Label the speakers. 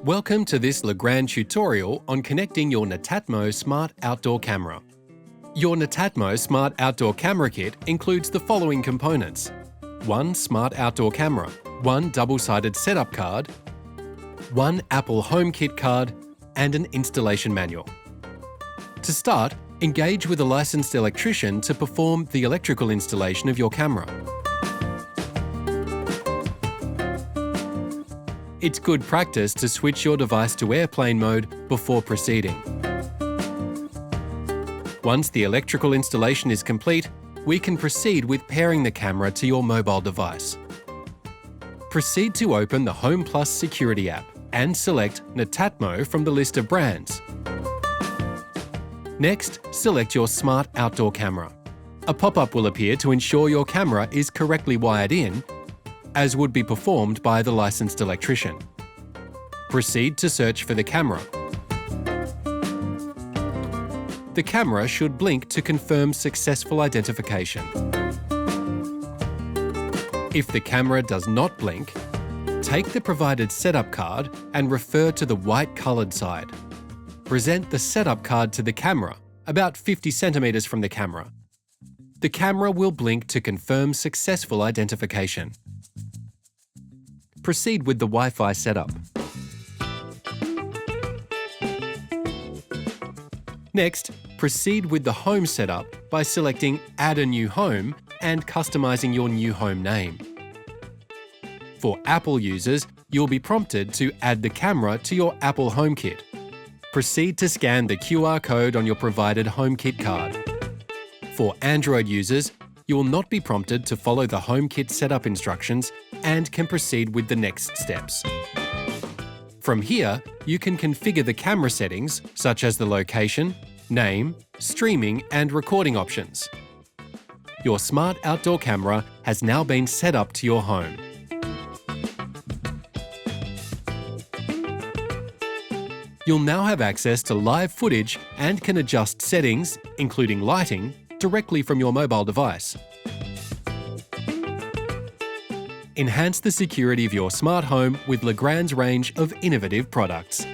Speaker 1: Welcome to this Legrand tutorial on connecting your Netatmo Smart Outdoor Camera. Your Netatmo Smart Outdoor Camera kit includes the following components: one Smart Outdoor Camera, one double-sided setup card, one Apple HomeKit card, and an installation manual. To start, engage with a licensed electrician to perform the electrical installation of your camera. It's good practice to switch your device to airplane mode before proceeding. Once the electrical installation is complete, we can proceed with pairing the camera to your mobile device. Proceed to open the Home Plus security app and select Netatmo from the list of brands. Next, select your Smart Outdoor Camera. A pop-up will appear to ensure your camera is correctly wired in, as would be performed by the licensed electrician. Proceed to search for the camera. The camera should blink to confirm successful identification. If the camera does not blink, take the provided setup card and refer to the white coloured side. Present the setup card to the camera, about 50 centimeters from the camera. The camera will blink to confirm successful identification. Proceed with the Wi-Fi setup. Next, proceed with the home setup by selecting Add a new home and customizing your new home name. For Apple users, you'll be prompted to add the camera to your Apple HomeKit. Proceed to scan the QR code on your provided HomeKit card. For Android users, you will not be prompted to follow the HomeKit setup instructions and can proceed with the next steps. From here, you can configure the camera settings such as the location, name, streaming and recording options. Your Smart Outdoor Camera has now been set up to your home. You'll now have access to live footage and can adjust settings, including lighting, directly from your mobile device. Enhance the security of your smart home with Legrand's range of innovative products.